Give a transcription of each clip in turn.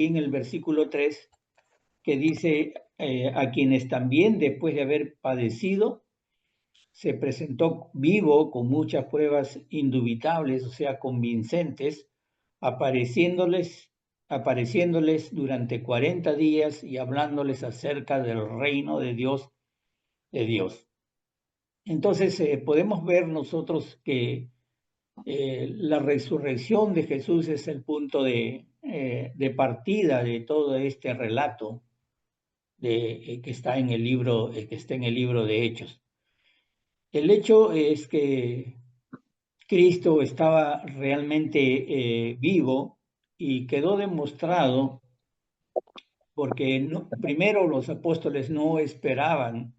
en el versículo 3, que dice, a quienes también después de haber padecido, se presentó vivo con muchas pruebas indubitables, o sea, convincentes, apareciéndoles durante 40 días y hablándoles acerca del reino de Dios. Entonces, podemos ver nosotros que la resurrección de Jesús es el punto de partida de todo este relato que está en el libro, de Hechos. El hecho es que Cristo estaba realmente vivo y quedó demostrado porque primero los apóstoles no esperaban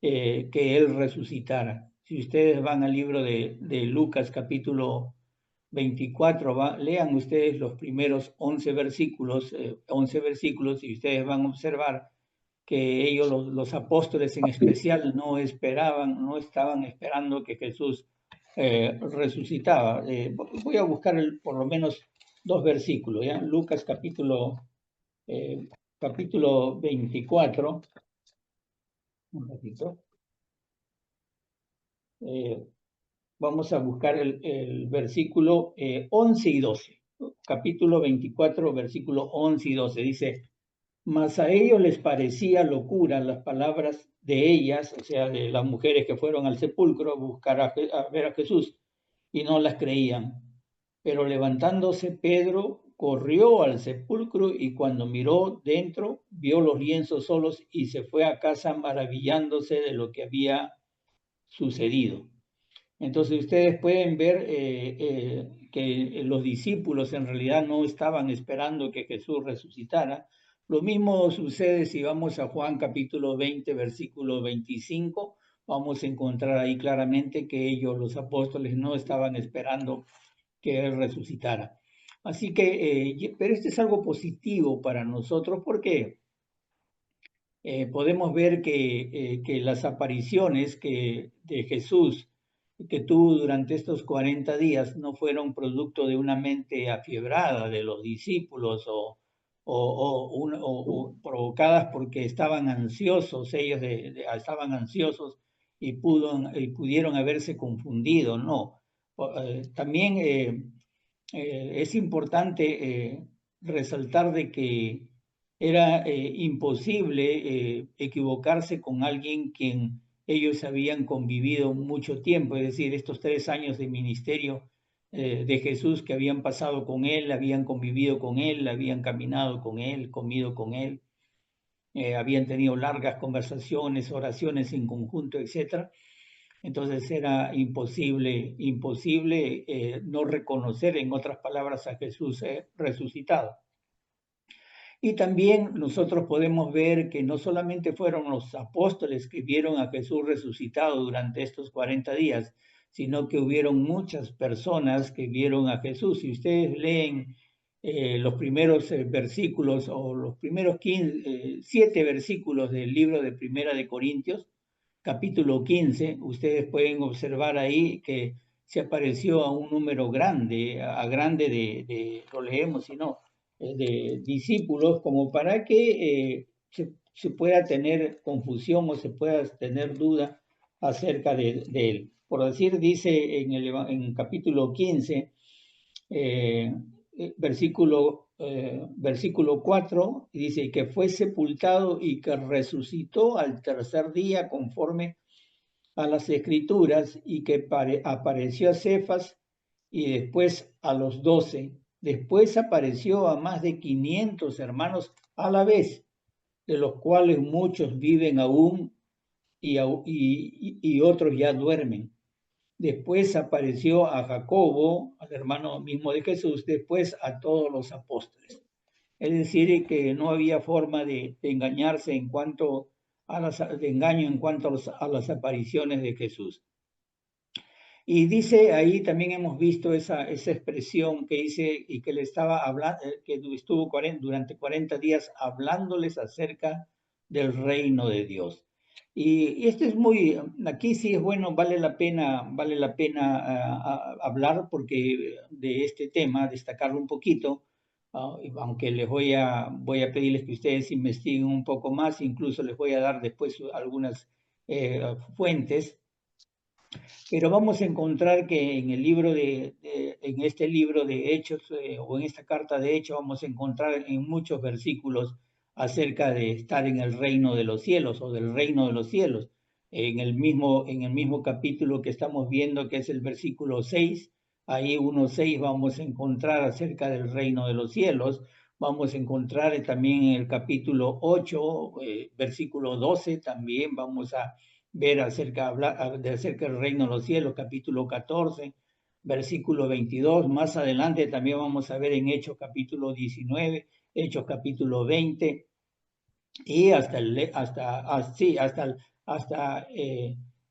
que Él resucitara. Si ustedes van al libro de Lucas capítulo 24, lean ustedes los primeros 11 versículos, y ustedes van a observar que ellos, los apóstoles en especial, no estaban esperando que Jesús resucitaba. Voy a buscar por lo menos 2 versículos, ¿ya? Lucas capítulo 24, un ratito. Vamos a buscar el versículo 11 y 12. Capítulo 24, versículo 11 y 12. Dice, mas a ellos les parecía locura las palabras de ellas, o sea, de las mujeres que fueron al sepulcro a buscar a ver a Jesús, y no las creían. Pero levantándose Pedro, corrió al sepulcro y cuando miró dentro, vio los lienzos solos y se fue a casa maravillándose de lo que había sucedido. Entonces ustedes pueden ver que los discípulos en realidad no estaban esperando que Jesús resucitara. Lo mismo sucede si vamos a Juan capítulo 20, versículo 25. Vamos a encontrar ahí claramente que ellos, los apóstoles, no estaban esperando que Él resucitara. Así que, pero esto es algo positivo para nosotros porque podemos ver que las apariciones de Jesús que tuvo durante estos 40 días no fueron producto de una mente afiebrada de los discípulos o provocadas porque estaban ansiosos, ellos estaban ansiosos y pudieron haberse confundido, no. También es importante resaltar de que era imposible equivocarse con alguien quien ellos habían convivido mucho tiempo, es decir, estos 3 años de ministerio de Jesús que habían pasado con Él, habían convivido con Él, habían caminado con Él, comido con Él, habían tenido largas conversaciones, oraciones en conjunto, etc. Entonces era imposible no reconocer, en otras palabras, a Jesús resucitado. Y también nosotros podemos ver que no solamente fueron los apóstoles que vieron a Jesús resucitado durante estos 40 días, sino que hubieron muchas personas que vieron a Jesús. Si ustedes leen los primeros versículos o los primeros 7 versículos del libro de Primera de Corintios, capítulo 15, ustedes pueden observar ahí que se apareció a un número grande, lo leemos, si no, de discípulos, como para que se pueda tener confusión o se pueda tener duda acerca de él. Por decir, dice en capítulo 15, versículo 4, dice que fue sepultado y que resucitó al tercer día conforme a las Escrituras y que apareció a Cefas y después a los 12. Después apareció a más de 500 hermanos a la vez, de los cuales muchos viven aún y otros ya duermen. Después apareció a Jacobo, al hermano mismo de Jesús, después a todos los apóstoles. Es decir, que no había forma de engañarse en cuanto de engaño en cuanto a las apariciones de Jesús. Y dice, ahí también hemos visto esa expresión que dice y que le estaba hablando, que estuvo durante 40 días hablándoles acerca del reino de Dios. Y esto es aquí sí es bueno, vale la pena hablar porque de este tema, destacarlo un poquito, aunque voy a pedirles que ustedes investiguen un poco más, incluso les voy a dar después algunas fuentes. Pero vamos a encontrar que en el libro en este libro de Hechos, o en esta carta de Hechos, vamos a encontrar en muchos versículos acerca de estar en el reino de los cielos o del reino de los cielos. En el mismo capítulo que estamos viendo, que es el versículo 6, ahí 1:6, vamos a encontrar acerca del reino de los cielos. Vamos a encontrar también en el capítulo 8, versículo 12, también vamos a ver acerca del reino de los cielos, capítulo 14, versículo 22. Más adelante también vamos a ver en Hechos capítulo 19, Hechos capítulo 20, y hasta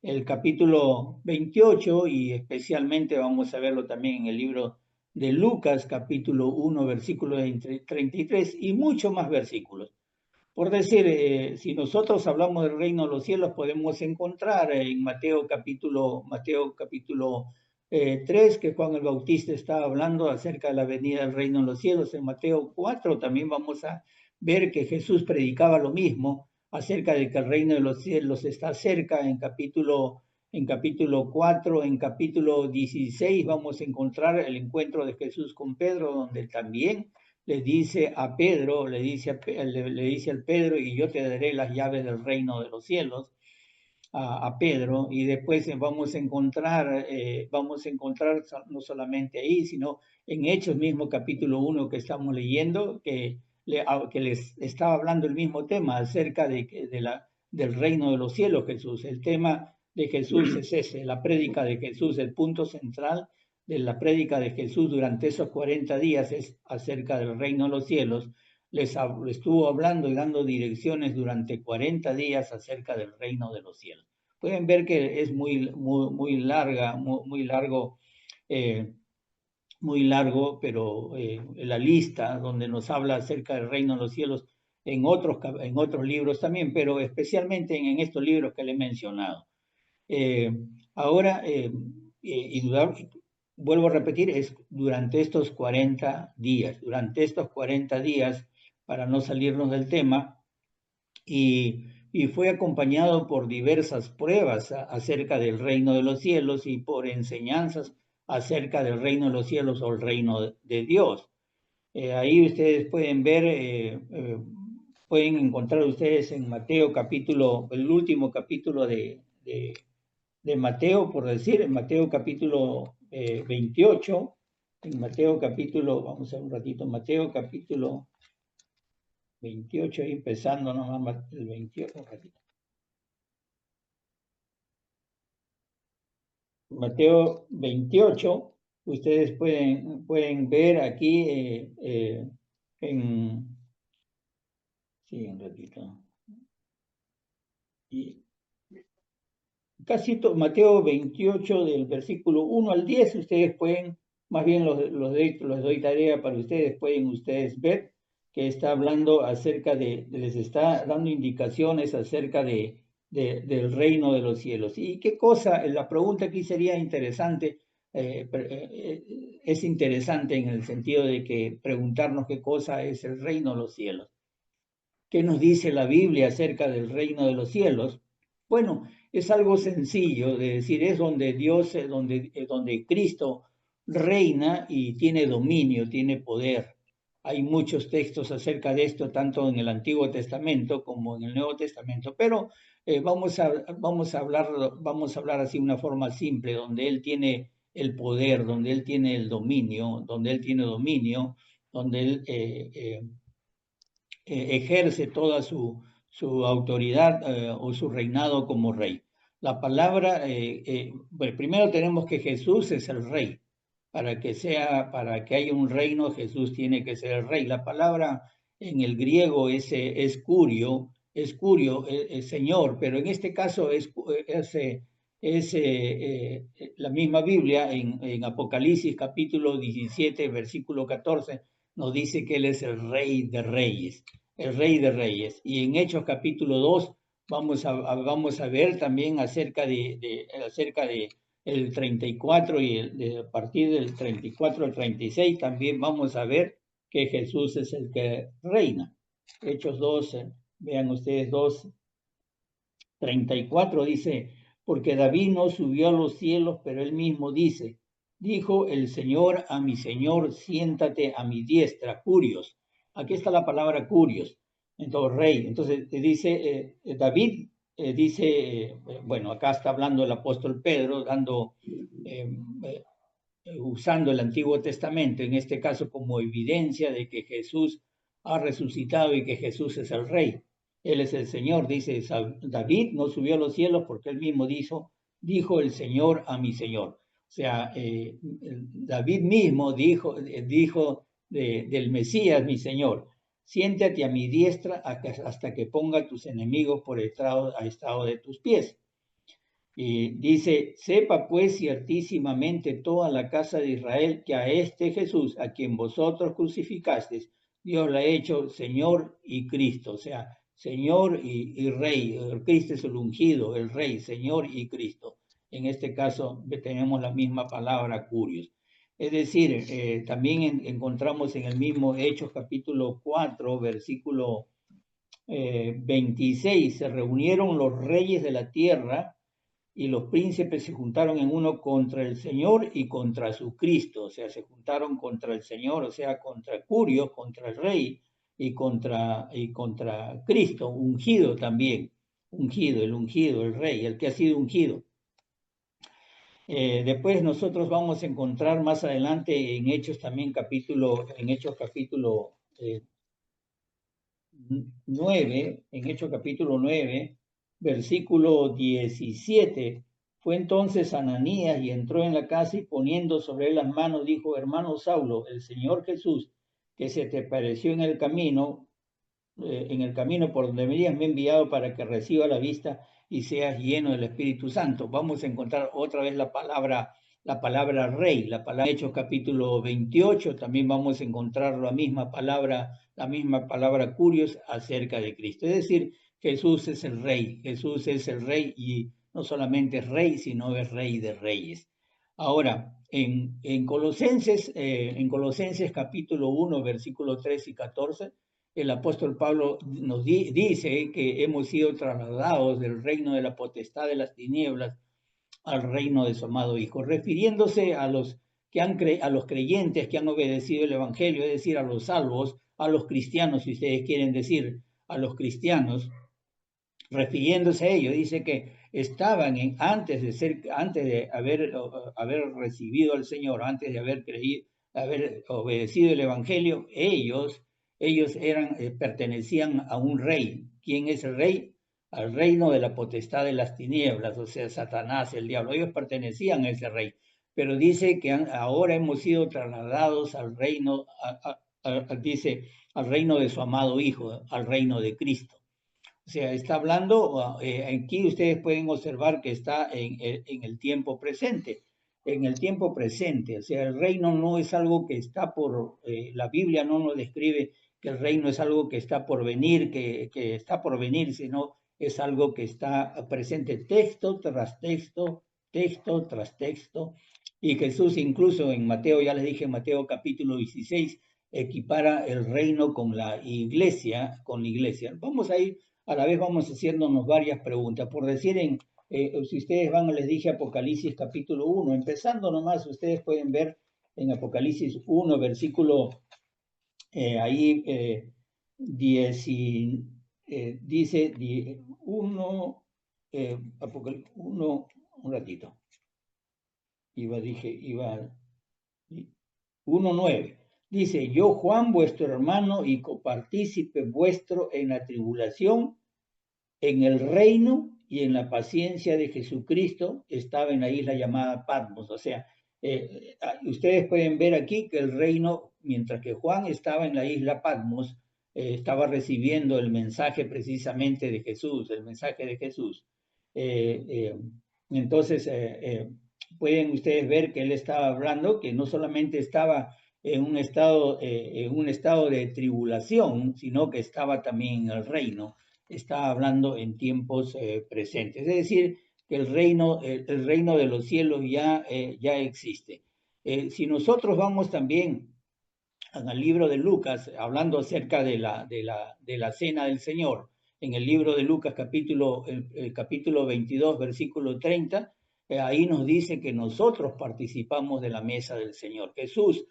el capítulo 28, y especialmente vamos a verlo también en el libro de Lucas, capítulo 1, versículo 33, y muchos más versículos. Por decir, si nosotros hablamos del reino de los cielos, podemos encontrar en Mateo capítulo 3, que Juan el Bautista estaba hablando acerca de la venida del reino de los cielos. En Mateo 4 también vamos a ver que Jesús predicaba lo mismo acerca de que el reino de los cielos está cerca. En capítulo 4, en capítulo 16 vamos a encontrar el encuentro de Jesús con Pedro, donde también le dice a Pedro, le dice al Pedro, y yo te daré las llaves del reino de los cielos, a Pedro. Y después vamos a encontrar no solamente ahí, sino en Hechos mismo, capítulo 1 que estamos leyendo, que les estaba hablando el mismo tema acerca del reino de los cielos, Jesús. El tema de Jesús es ese, la prédica de Jesús, el punto central de la prédica de Jesús durante esos 40 días es acerca del reino de los cielos. Les estuvo hablando y dando direcciones durante 40 días acerca del reino de los cielos. Pueden ver que es muy largo, pero la lista donde nos habla acerca del reino de los cielos en otros libros también, pero especialmente en estos libros que le he mencionado. Ahora, vuelvo a repetir, es durante estos 40 días, para no salirnos del tema, y fue acompañado por diversas pruebas acerca del reino de los cielos y por enseñanzas acerca del reino de los cielos o el reino de Dios. Ahí ustedes pueden ver, pueden encontrar ustedes en Mateo capítulo, el último capítulo de Mateo, por decir, en Mateo capítulo 28, en Mateo capítulo, vamos a ver un ratito, Mateo capítulo 28, ahí empezando nomás el 28, un ratito. Mateo 28, ustedes pueden ver aquí sí, un ratito. Mateo 28 del versículo 1 al 10, ustedes pueden, más bien los doy tarea para ustedes, pueden ustedes ver que está hablando acerca les está dando indicaciones acerca del reino de los cielos. ¿Y qué cosa? La pregunta aquí sería interesante, es interesante en el sentido de que preguntarnos qué cosa es el reino de los cielos. ¿Qué nos dice la Biblia acerca del reino de los cielos? Bueno, es algo sencillo de decir, es donde Dios, donde Cristo reina y tiene dominio, tiene poder. Hay muchos textos acerca de esto, tanto en el Antiguo Testamento como en el Nuevo Testamento, pero vamos a hablar así de una forma simple, donde Él tiene el poder, donde Él tiene el dominio, donde Él ejerce toda su autoridad o su reinado como rey. La palabra, bueno, primero tenemos que Jesús es el rey. Para que haya un reino, Jesús tiene que ser el rey. La palabra en el griego es curio, Señor, pero en este caso es la misma Biblia en Apocalipsis capítulo 17, versículo 14, nos dice que Él es el Rey de Reyes, el Rey de Reyes. Y en Hechos capítulo 2 vamos a ver también acerca de el 34 y a partir del 34 al 36 también vamos a ver que Jesús es el que reina. Hechos 12, vean ustedes 2:34 dice, porque David no subió a los cielos, pero él mismo dice, dijo el Señor a mi Señor, siéntate a mi diestra, curios. Aquí está la palabra curios, entonces rey. Entonces dice David, dice, bueno, acá está hablando el apóstol Pedro, dando, usando el Antiguo Testamento, en este caso como evidencia de que Jesús ha resucitado y que Jesús es el rey. Él es el Señor, dice David, no subió a los cielos porque él mismo dijo el Señor a mi Señor. O sea, David mismo dijo del Mesías, mi Señor, siéntate a mi diestra hasta que ponga tus enemigos por estrado de tus pies. Y dice, sepa pues ciertísimamente toda la casa de Israel que a este Jesús, a quien vosotros crucificasteis, Dios le ha hecho Señor y Cristo. O sea, Señor y Rey. Cristo es el ungido, el Rey, Señor y Cristo. En este caso tenemos la misma palabra, curios. Es decir, también encontramos en el mismo Hechos capítulo 4, versículo 26, se reunieron los reyes de la tierra y los príncipes se juntaron en uno contra el Señor y contra su Cristo. O sea, se juntaron contra el Señor, o sea, contra Curio, contra el rey y contra Cristo, ungido también, el ungido, el rey, el que ha sido ungido. Después nosotros vamos a encontrar más adelante en Hechos también capítulo 9, en Hechos capítulo 9, versículo 17. Fue entonces Ananías y entró en la casa y poniendo sobre él las manos dijo, hermano Saulo, el Señor Jesús, que se te apareció en el camino por donde venías, me ha enviado para que reciba la vista y seas lleno del Espíritu Santo. Vamos a encontrar otra vez la palabra rey, la palabra Hechos capítulo 28, también vamos a encontrar la misma palabra curios acerca de Cristo. Es decir, Jesús es el rey y no solamente es rey, sino es rey de reyes. Ahora, en Colosenses capítulo 1, versículos 3 y 14, el apóstol Pablo nos dice que hemos sido trasladados del reino de la potestad de las tinieblas al reino de su amado Hijo, refiriéndose a los creyentes que han obedecido el Evangelio, es decir, a los salvos, a los cristianos, si ustedes quieren decir, a los cristianos, refiriéndose a ellos, dice que estaban antes de haber recibido al Señor, antes de haber obedecido el Evangelio, ellos pertenecían a un rey. ¿Quién es el rey? Al reino de la potestad de las tinieblas, o sea, Satanás, el diablo. Ellos pertenecían a ese rey, pero dice que ahora hemos sido trasladados al reino, dice, al reino de su amado Hijo, al reino de Cristo. O sea, está hablando, aquí ustedes pueden observar que está en el tiempo presente. En el tiempo presente, o sea, el reino no es algo que está la Biblia no nos describe que el reino es algo que está por venir, que está por venir, sino es algo que está presente texto tras texto, texto tras texto. Y Jesús incluso en Mateo, ya les dije, en Mateo capítulo 16, equipara el reino con la iglesia, Vamos a ir a la vez vamos haciéndonos varias preguntas. Por decir, si ustedes van, les dije Apocalipsis capítulo 1, empezando nomás, ustedes pueden ver en Apocalipsis 1, versículo, ahí 10, dice 1, Apocalipsis 1, un ratito, iba 1:9. Dice, yo Juan, vuestro hermano y copartícipe vuestro en la tribulación, en el reino y en la paciencia de Jesucristo, estaba en la isla llamada Patmos. O sea, ustedes pueden ver aquí que el reino, mientras que Juan estaba en la isla Patmos, estaba recibiendo el mensaje precisamente de Jesús, el mensaje de Jesús. Entonces, pueden ustedes ver que él estaba hablando, que no solamente estaba en un estado de tribulación, sino que estaba también en el reino. Está hablando en tiempos presentes. Es decir, que el reino de los cielos ya existe. Si nosotros vamos también en el libro de Lucas, hablando acerca de la cena del Señor, en el libro de Lucas el capítulo 22, versículo 30, ahí nos dice que nosotros participamos de la mesa del Señor. Jesús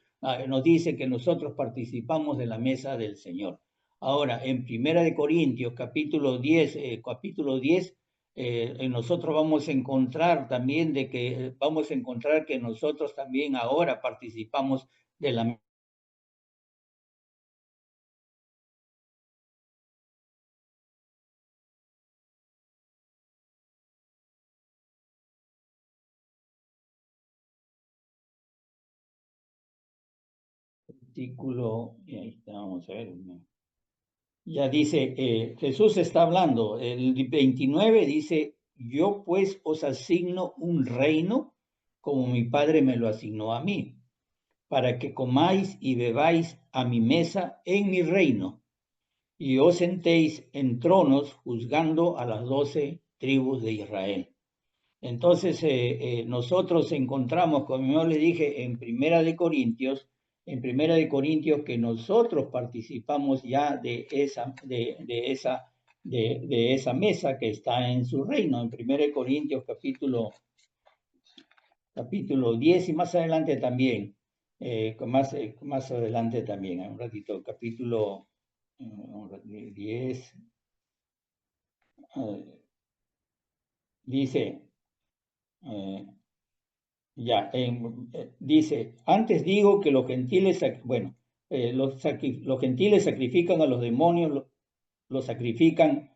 nos dice que nosotros participamos de la mesa del Señor. Ahora, en Primera de Corintios, capítulo 10, nosotros vamos a encontrar también vamos a encontrar que nosotros también ahora participamos de la artículo, y ahí está, vamos a ver, ya dice, Jesús está hablando, el 29 dice, yo pues os asigno un reino como mi Padre me lo asignó a mí, para que comáis y bebáis a mi mesa en mi reino, y os sentéis en tronos juzgando a las 12 tribus de Israel. Entonces, nosotros encontramos, como yo le dije, en Primera de Corintios, que nosotros participamos ya de esa mesa que está en su reino. En Primera de Corintios, capítulo 10 y más adelante también, más adelante también, un ratito, capítulo 10, dice... Ya, dice, antes digo que los gentiles, bueno, los gentiles sacrifican a los demonios, los sacrifican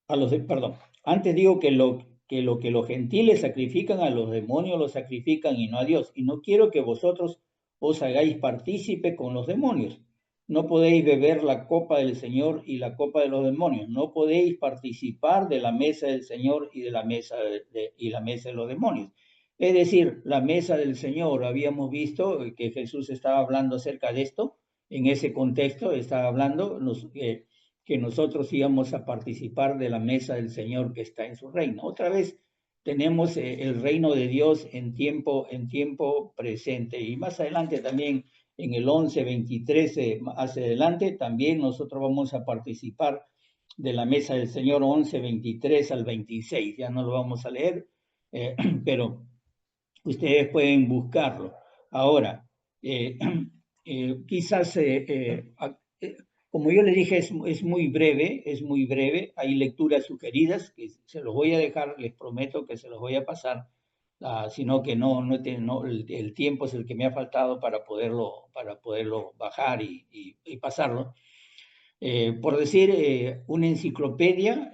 perdón, antes digo que los gentiles sacrifican a los demonios, los sacrifican y no a Dios. Y no quiero que vosotros os hagáis partícipe con los demonios. No podéis beber la copa del Señor y la copa de los demonios. No podéis participar de la mesa del Señor y de la mesa de los demonios. Es decir, la mesa del Señor, habíamos visto que Jesús estaba hablando acerca de esto. En ese contexto estaba hablando, que nosotros íbamos a participar de la mesa del Señor que está en su reino. Otra vez tenemos el reino de Dios en tiempo presente. Y más adelante también en el 11, 23, hacia adelante, también nosotros vamos a participar de la mesa del Señor 11, 23 al 26. Ya no lo vamos a leer, pero ustedes pueden buscarlo. Ahora, quizás como yo le dije, es muy breve, hay lecturas sugeridas que se los voy a dejar, les prometo que se los voy a pasar, sino que el tiempo es el que me ha faltado para poderlo bajar y pasarlo. Por decir, una enciclopedia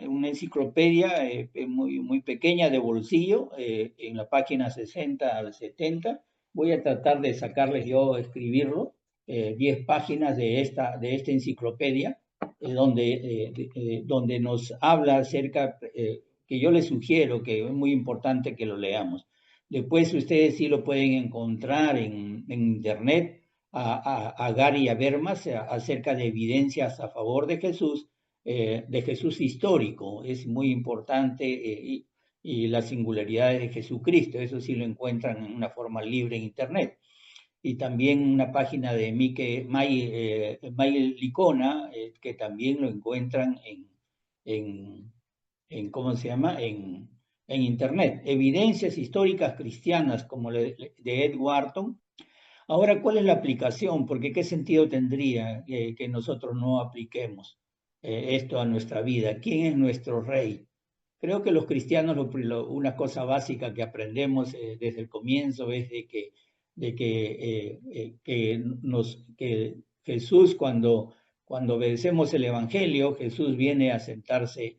muy pequeña de bolsillo, en la página 60 al 70. Voy a tratar de sacarles yo, escribirlo, 10 páginas de esta enciclopedia, donde nos habla acerca, que yo les sugiero que es muy importante que lo leamos. Después ustedes sí lo pueden encontrar en internet, a Gary Habermas acerca de evidencias a favor de Jesús histórico. Es muy importante, y las singularidades de Jesucristo. Eso sí lo encuentran en una forma libre en Internet. Y también una página de May Licona, que también lo encuentran ¿cómo se llama? En Internet. Evidencias históricas cristianas, como de Ed Wharton. Ahora, ¿cuál es la aplicación? Porque ¿qué sentido tendría que nosotros no apliquemos esto a nuestra vida? ¿Quién es nuestro rey? Creo que los cristianos, una cosa básica que aprendemos desde el comienzo es que Jesús, cuando obedecemos el Evangelio, Jesús viene a sentarse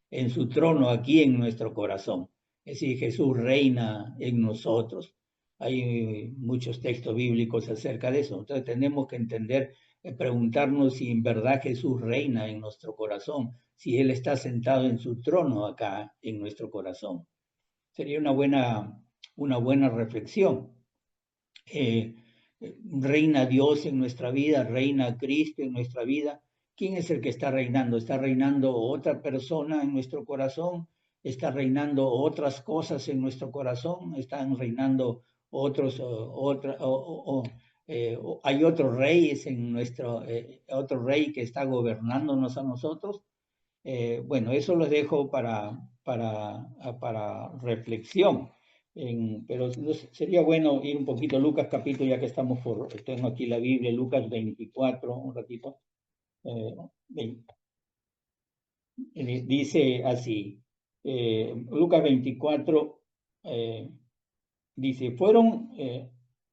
en su trono aquí en nuestro corazón. Es decir, Jesús reina en nosotros. Hay muchos textos bíblicos acerca de eso. Entonces tenemos que entender, preguntarnos si en verdad Jesús reina en nuestro corazón, si Él está sentado en su trono acá en nuestro corazón. Sería una buena reflexión. Reina Dios en nuestra vida, reina Cristo en nuestra vida. ¿Quién es el que está reinando? ¿Está reinando otra persona en nuestro corazón? ¿Está reinando otras cosas en nuestro corazón? ¿Están reinando hay otros reyes en nuestro, otro rey que está gobernándonos a nosotros. Bueno, eso los dejo para reflexión. Pero sería bueno ir un poquito a Lucas capítulo, ya que estamos tengo aquí la Biblia, Lucas 24, un ratito. Dice así, Lucas 24, dice, fueron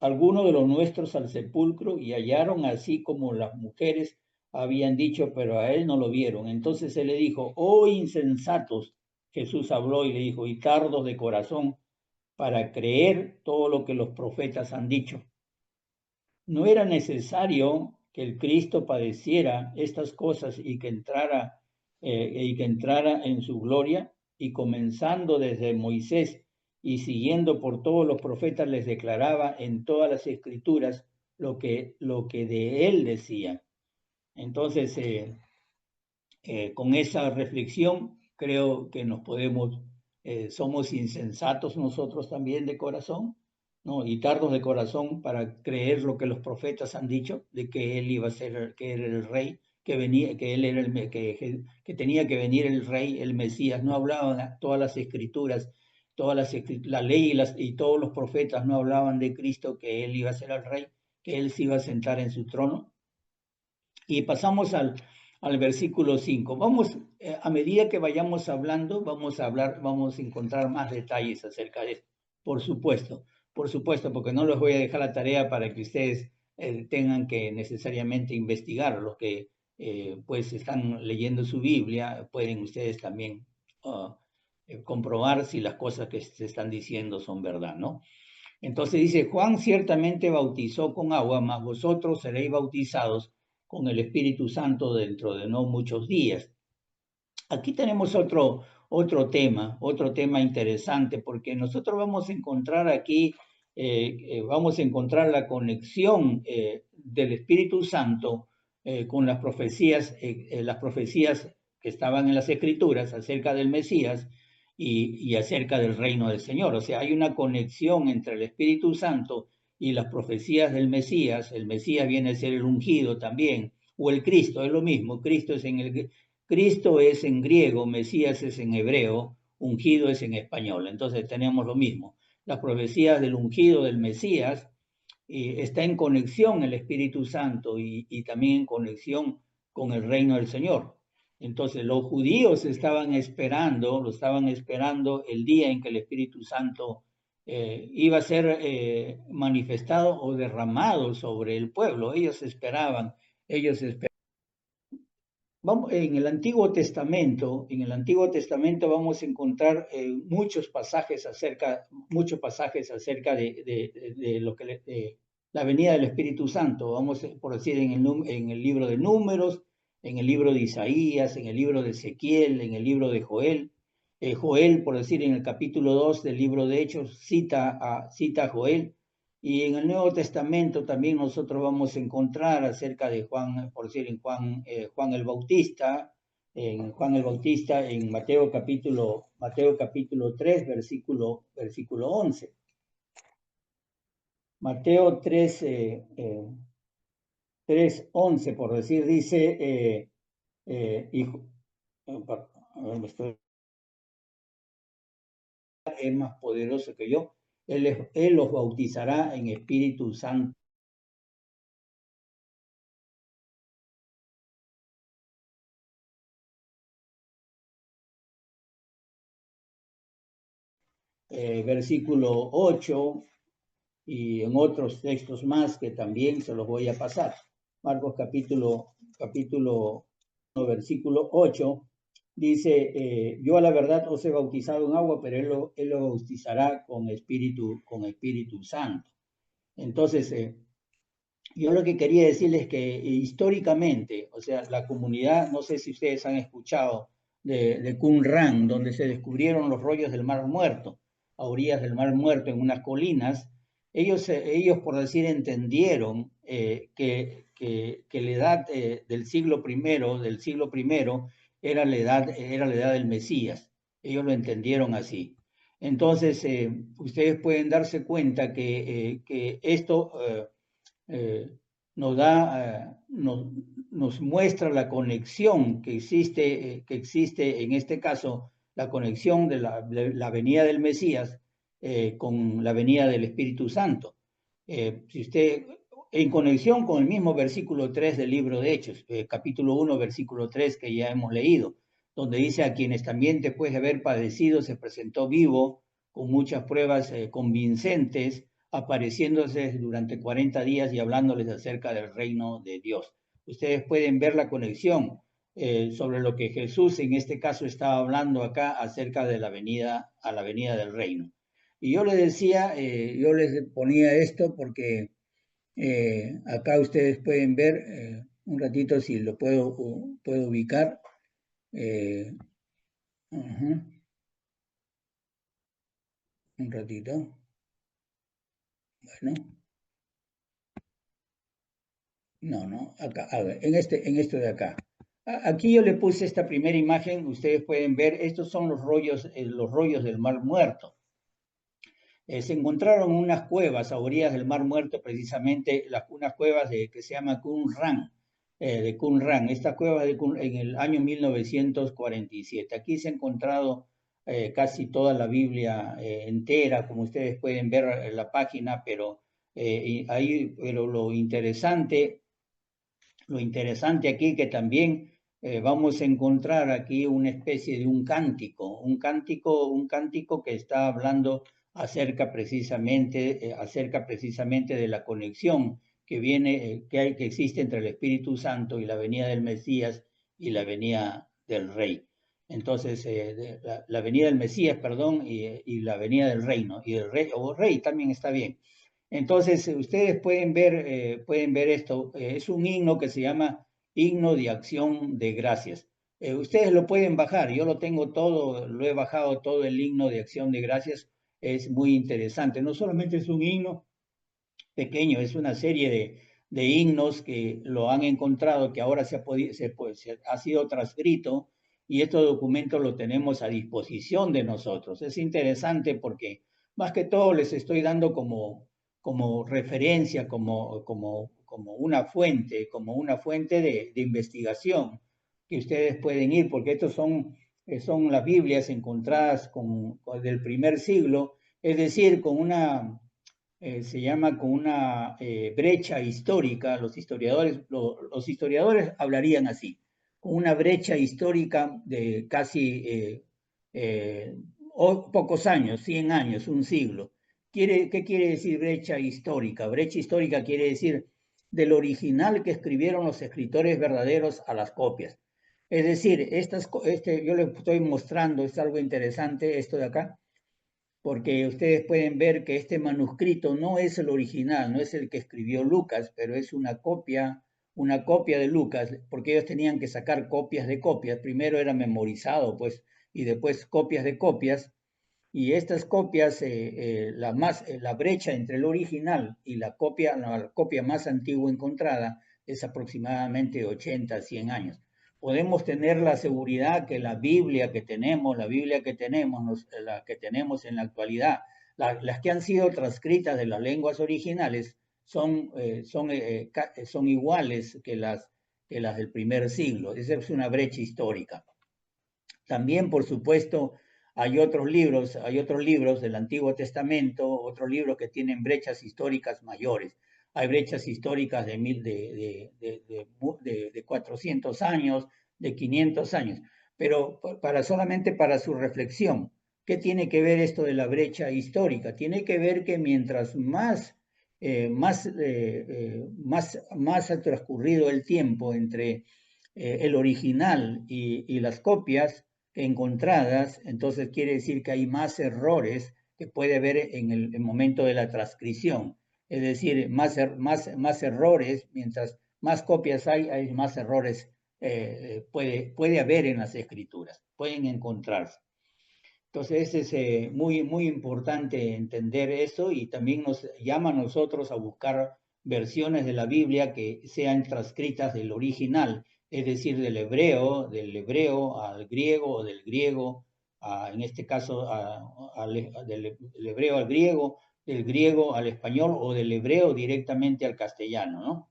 algunos de los nuestros al sepulcro y hallaron así como las mujeres habían dicho, pero a él no lo vieron. Entonces él le dijo, oh insensatos, Jesús habló y le dijo, y tardos de corazón para creer todo lo que los profetas han dicho. ¿No era necesario que el Cristo padeciera estas cosas y que entrara en su gloria? Y comenzando desde Moisés y siguiendo por todos los profetas, les declaraba en todas las escrituras lo que de él decía. Entonces, con esa reflexión, creo que somos insensatos nosotros también de corazón, ¿no? Y tardos de corazón para creer lo que los profetas han dicho, de que él iba a ser, que era el rey, que venía, que él era que tenía que venir el rey, el Mesías. No hablaban todas las escrituras, la ley y todos los profetas no hablaban de Cristo, que él iba a ser el rey, que él se iba a sentar en su trono. Y pasamos al versículo 5. Vamos, a medida que vayamos hablando, vamos a encontrar más detalles acerca de esto. Por supuesto, porque no les voy a dejar la tarea para que ustedes tengan que necesariamente investigar. Los que pues están leyendo su Biblia, pueden ustedes también comprobar si las cosas que se están diciendo son verdad, ¿no? Entonces dice, Juan ciertamente bautizó con agua, mas vosotros seréis bautizados con el Espíritu Santo dentro de no muchos días. Aquí tenemos otro tema interesante, porque nosotros vamos a encontrar aquí, vamos a encontrar la conexión del Espíritu Santo con las profecías que estaban en las Escrituras acerca del Mesías y acerca del reino del Señor. O sea, hay una conexión entre el Espíritu Santo y las profecías del Mesías. El Mesías viene a ser el ungido también, o el Cristo, es lo mismo. Cristo es en griego, Mesías es en hebreo, ungido es en español. Entonces tenemos lo mismo. Las profecías del ungido del Mesías está en conexión el Espíritu Santo y también en conexión con el reino del Señor. Entonces los judíos lo estaban esperando el día en que el Espíritu Santo iba a ser manifestado o derramado sobre el pueblo. Ellos esperaban. Vamos, en el Antiguo Testamento vamos a encontrar muchos pasajes acerca de lo que la venida del Espíritu Santo. Vamos, por decir, en el libro de Números, en el libro de Isaías, en el libro de Ezequiel, en el libro de Joel. Joel, por decir, en el capítulo 2 del libro de Hechos, cita a Joel. Y en el Nuevo Testamento también nosotros vamos a encontrar acerca de Juan, por decir, en Juan el Bautista, en Mateo capítulo 3, versículo 11. Mateo 3, 11, por decir, dice, es más poderoso que yo, él los bautizará en Espíritu Santo. Versículo 8, y en otros textos más que también se los voy a pasar. Marcos capítulo 1, versículo 8, dice, yo a la verdad os he bautizado en agua, pero él lo bautizará con Espíritu Santo. Entonces, yo lo que quería decirles es que históricamente, o sea, la comunidad, no sé si ustedes han escuchado de Qumran, donde se descubrieron los rollos del Mar Muerto, a orillas del Mar Muerto, en unas colinas. Ellos por decir, entendieron que la edad del siglo I era la edad del Mesías. Ellos lo entendieron así. Entonces, ustedes pueden darse cuenta que esto nos muestra la conexión que existe en este caso, la conexión de la venida del Mesías con la venida del Espíritu Santo. Si usted, en conexión con el mismo versículo 3 del libro de Hechos, capítulo 1, versículo 3 que ya hemos leído, donde dice: a quienes también después de haber padecido se presentó vivo con muchas pruebas convincentes, apareciéndose durante 40 días y hablándoles acerca del reino de Dios. Ustedes pueden ver la conexión sobre lo que Jesús en este caso estaba hablando acá acerca de la venida, a la venida del reino. Y yo les decía, yo les ponía esto porque acá ustedes pueden ver, un ratito si lo puedo ubicar. Un ratito. Bueno. No, acá, a ver, en esto de acá. Aquí yo le puse esta primera imagen, ustedes pueden ver, estos son los rollos del Mar Muerto. Se encontraron unas cuevas a orillas del Mar Muerto, precisamente unas cuevas que se llama Qumran, de Qumran. Estas cuevas en el año 1947. Aquí se ha encontrado casi toda la Biblia entera, como ustedes pueden ver en la página, pero lo interesante aquí que también vamos a encontrar aquí una especie de un cántico que está hablando acerca precisamente de la conexión que existe entre el Espíritu Santo y la venida del Mesías y la venida del Rey. Entonces, la venida del Mesías, perdón, y la venida del reino, y del rey, o rey también está bien. Entonces, ustedes pueden ver esto. Es un himno que se llama Himno de Acción de Gracias. Ustedes lo pueden bajar. Yo lo tengo todo, lo he bajado todo el himno de Acción de Gracias. Es muy interesante. No solamente es un himno pequeño, es una serie de himnos que lo han encontrado, que ahora se ha sido transcrito y estos documentos lo tenemos a disposición de nosotros. Es interesante porque más que todo les estoy dando como referencia, como una fuente de investigación que ustedes pueden ir, porque estos son las Biblias encontradas del primer siglo, es decir, se llama con una brecha histórica. Los historiadores hablarían así, con una brecha histórica de casi pocos años, 100 años, un siglo. ¿Qué quiere decir brecha histórica? Brecha histórica quiere decir del original que escribieron los escritores verdaderos a las copias. Es decir, yo les estoy mostrando, es algo interesante esto de acá, porque ustedes pueden ver que este manuscrito no es el original, no es el que escribió Lucas, pero es una copia de Lucas, porque ellos tenían que sacar copias de copias. Primero era memorizado, pues, y después copias de copias. Y estas copias, la brecha entre el original y la copia más antigua encontrada es aproximadamente 80, 100 años. Podemos tener la seguridad que la Biblia que tenemos la que tenemos en la actualidad, las que han sido transcritas de las lenguas originales, son iguales que las del primer siglo. Esa es una brecha histórica. También, por supuesto, hay otros libros del Antiguo Testamento, otros libros que tienen brechas históricas mayores. Hay brechas históricas de 400 años, de 500 años. Pero solamente para su reflexión, ¿qué tiene que ver esto de la brecha histórica? Tiene que ver que mientras más ha transcurrido el tiempo entre el original y las copias encontradas, entonces quiere decir que hay más errores que puede haber en el momento de la transcripción. Es decir, más errores, mientras más copias hay más errores puede haber en las escrituras, pueden encontrarse. Entonces es muy importante entender eso, y también nos llama a nosotros a buscar versiones de la Biblia que sean transcritas del original, es decir, del hebreo al griego, o del griego, en este caso del hebreo al griego, del griego al español o del hebreo directamente al castellano, ¿no?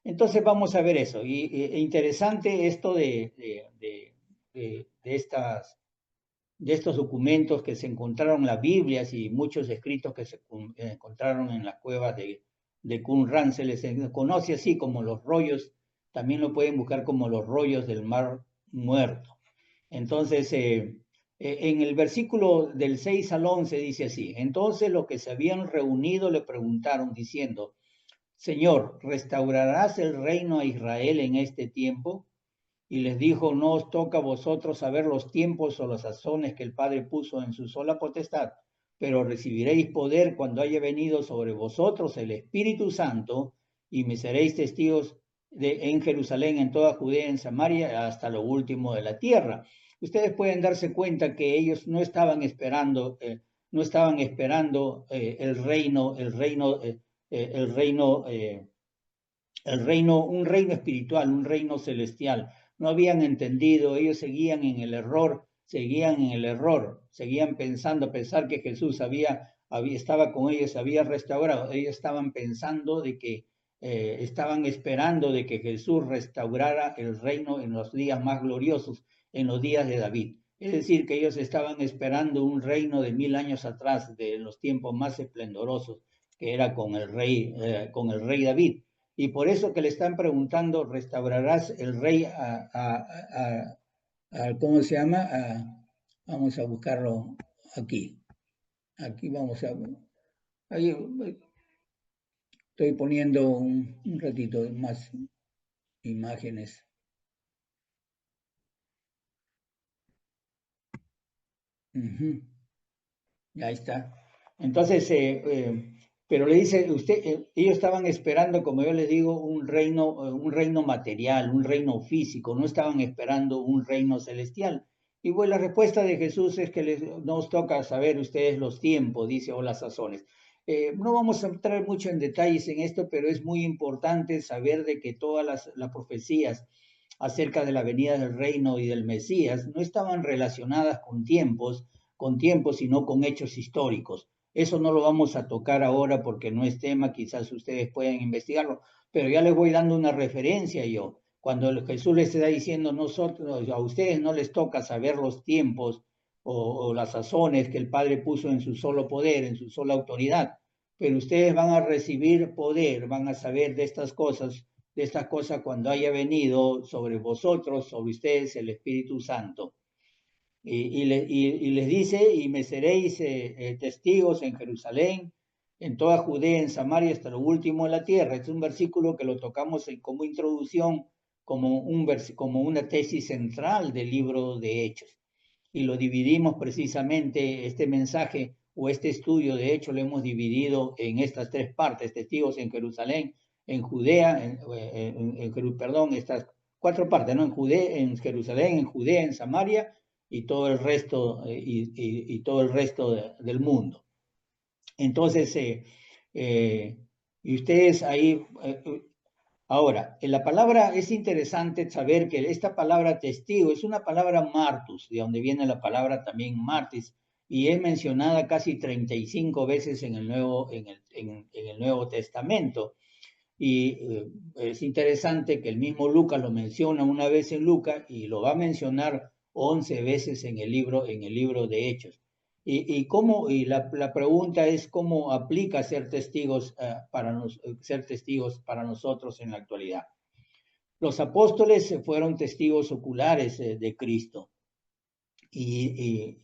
Entonces vamos a ver eso. Interesante esto de estos documentos que se encontraron, las Biblias y muchos escritos que se encontraron en las cuevas de Qumran. Se les conoce así como los rollos, también lo pueden buscar como los rollos del Mar Muerto. Entonces, en el versículo del 6 al 11 dice así: entonces los que se habían reunido le preguntaron diciendo: Señor, ¿restaurarás el reino a Israel en este tiempo? Y les dijo: no os toca a vosotros saber los tiempos o las sazones que el Padre puso en su sola potestad, pero recibiréis poder cuando haya venido sobre vosotros el Espíritu Santo, y me seréis testigos en Jerusalén, en toda Judea, en Samaria, hasta lo último de la tierra. Ustedes pueden darse cuenta que ellos no estaban esperando, el reino, un reino espiritual, un reino celestial. No habían entendido, ellos seguían en el error, seguían pensar que Jesús estaba con ellos, había restaurado. Ellos estaban pensando de que, estaban esperando de que Jesús restaurara el reino en los días más gloriosos, en los días de David. Es decir, que ellos estaban esperando un reino de 1000 años atrás, de los tiempos más esplendorosos, que era con el rey David. Y por eso que le están preguntando: ¿restaurarás el rey ¿cómo se llama? Vamos a buscarlo aquí. Aquí vamos a... Ahí estoy poniendo un ratito más imágenes. Ahí está. Entonces, pero le dice usted, ellos estaban esperando, como yo les digo, un reino material, un reino físico, no estaban esperando un reino celestial. Y bueno, la respuesta de Jesús es que nos toca saber ustedes los tiempos, dice, o las sazones. No vamos a entrar mucho en detalles en esto, pero es muy importante saber de que todas las profecías acerca de la venida del reino y del Mesías no estaban relacionadas con tiempos, sino con hechos históricos. Eso no lo vamos a tocar ahora porque no es tema, quizás ustedes pueden investigarlo, pero ya les voy dando una referencia yo. Cuando Jesús les está diciendo: nosotros, a ustedes no les toca saber los tiempos o las sazones que el Padre puso en su solo poder, en su sola autoridad, pero ustedes van a recibir poder, van a saber de estas cosas cuando haya venido sobre vosotros, sobre ustedes, el Espíritu Santo. Y les dice: y me seréis testigos en Jerusalén, en toda Judea, en Samaria, hasta lo último de la tierra. Es un versículo que lo tocamos como introducción, como una tesis central del libro de Hechos. Y lo dividimos precisamente, este mensaje o este estudio, de hecho, lo hemos dividido en estas tres partes: testigos en Jerusalén, en Judea, perdón, estas cuatro partes, ¿no? En Jerusalén, en Judea, en Samaria y todo el resto, todo el resto del mundo. Entonces, y ustedes ahí, ahora, en la palabra es interesante saber que esta palabra testigo es una palabra martus, de donde viene la palabra también martis, y es mencionada casi 35 veces en el Nuevo Testamento. Y es interesante que el mismo Lucas lo menciona una vez en Lucas y lo va a mencionar 11 veces en el libro de Hechos. Y la pregunta es: ¿cómo aplica ser testigos, ser testigos para nosotros en la actualidad? Los apóstoles fueron testigos oculares de Cristo, y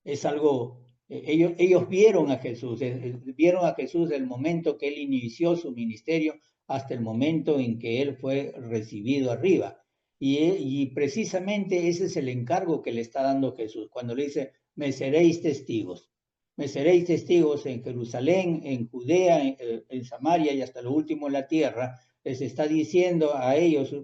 es algo, ellos vieron a Jesús, del momento que él inició su ministerio hasta el momento en que él fue recibido arriba. Y precisamente ese es el encargo que le está dando Jesús cuando le dice: me seréis testigos. Me seréis testigos en Jerusalén, en Judea, en Samaria y hasta lo último en la tierra. Les está diciendo a ellos,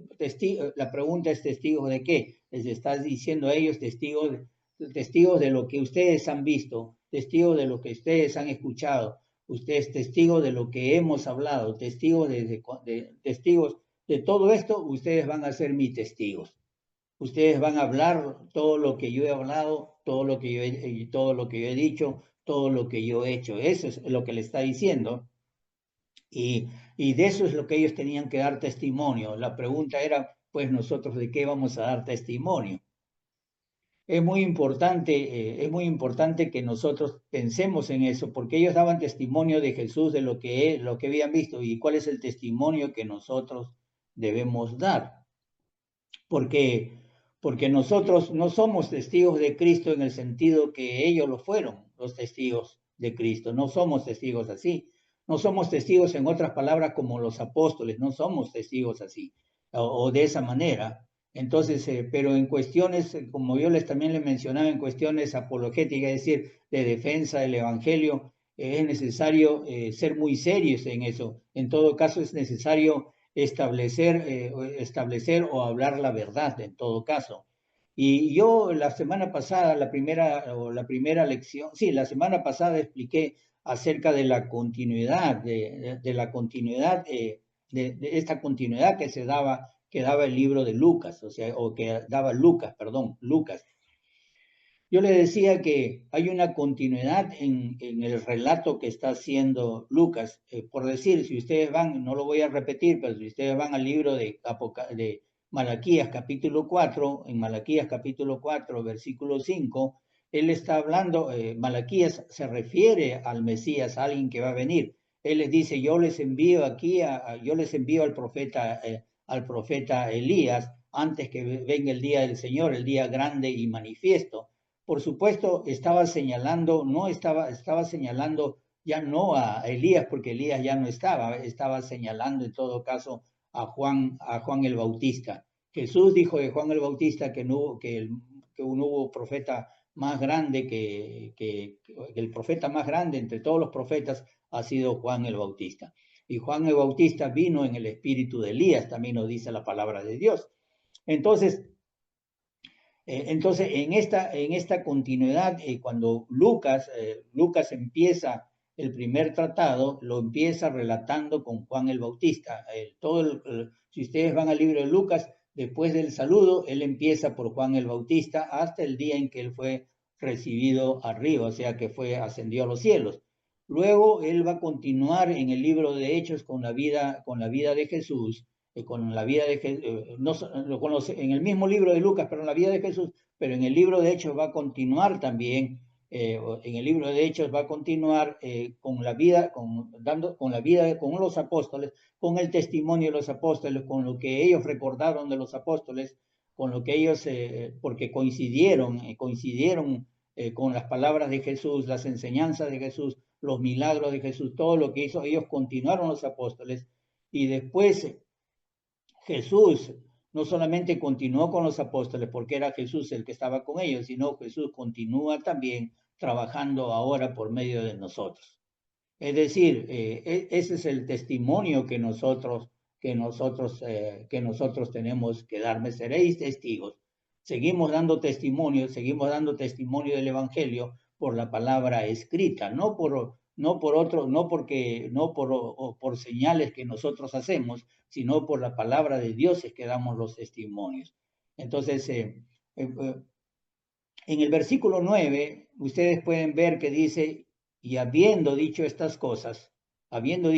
la pregunta es: ¿testigos de qué? Les está diciendo a ellos: testigos de lo que ustedes han visto, testigos de lo que ustedes han escuchado, ustedes testigos de lo que hemos hablado, testigos testigos de todo esto. Ustedes van a ser mis testigos. Ustedes van a hablar todo lo que yo he hablado, todo lo que yo he dicho, todo lo que yo he hecho. Eso es lo que le está diciendo. Y de eso es lo que ellos tenían que dar testimonio. La pregunta era, pues nosotros de qué vamos a dar testimonio. Es muy importante que nosotros pensemos en eso, porque ellos daban testimonio de Jesús, de lo que habían visto, y cuál es el testimonio que nosotros debemos dar. Porque, porque nosotros no somos testigos de Cristo en el sentido que ellos lo fueron, los testigos de Cristo. No somos testigos así. No somos testigos, en otras palabras, como los apóstoles. No somos testigos así o de esa manera. Entonces, pero en cuestiones, como yo también les mencionaba, en cuestiones apologéticas, es decir, de defensa del Evangelio, es necesario ser muy serios en eso. En todo caso, es necesario establecer o hablar la verdad en todo caso. Y yo la semana pasada, la primera lección, sí, la semana pasada expliqué acerca de la continuidad, de la continuidad, de esta continuidad que daba el libro de Lucas, o sea, o que daba Lucas, perdón, Lucas. Yo le decía que hay una continuidad en el relato que está haciendo Lucas. Por decir, si ustedes van, no lo voy a repetir, pero si ustedes van al libro de Malaquías capítulo 4, en Malaquías capítulo 4, versículo 5, él está hablando, Malaquías se refiere al Mesías, a alguien que va a venir. Él les dice, yo les envío al profeta Elías antes que venga el día del Señor, el día grande y manifiesto. Por supuesto, estaba señalando ya no a Elías, porque Elías ya no estaba señalando en todo caso a Juan el Bautista. Jesús dijo de Juan el Bautista que no hubo profeta más grande que el profeta más grande entre todos los profetas ha sido Juan el Bautista. Y Juan el Bautista vino en el espíritu de Elías, también nos dice la palabra de Dios. Entonces, en esta continuidad, cuando Lucas empieza el primer tratado, lo empieza relatando con Juan el Bautista. Si ustedes van al libro de Lucas, después del saludo, él empieza por Juan el Bautista hasta el día en que él fue recibido arriba, o sea que ascendió a los cielos. Luego él va a continuar en el libro de Hechos con la vida de Jesús, con la vida de no, en el mismo libro de Lucas, pero en la vida de Jesús, pero en el libro de Hechos va a continuar también, en el libro de Hechos va a continuar con la vida, con los apóstoles, con el testimonio de los apóstoles, con lo que ellos recordaron de los apóstoles, con lo que ellos, porque coincidieron con las palabras de Jesús, las enseñanzas de Jesús, los milagros de Jesús, todo lo que hizo, ellos continuaron los apóstoles, y después Jesús no solamente continuó con los apóstoles porque era Jesús el que estaba con ellos, sino Jesús continúa también trabajando ahora por medio de nosotros. Es decir, ese es el testimonio que nosotros tenemos que dar. Me seréis testigos. Seguimos dando testimonio del Evangelio por la palabra escrita, no por señales que nosotros hacemos, sino por la palabra de Dios es que damos los testimonios. Entonces, en el versículo 9, ustedes pueden ver que dice, y habiendo dicho estas cosas, viendo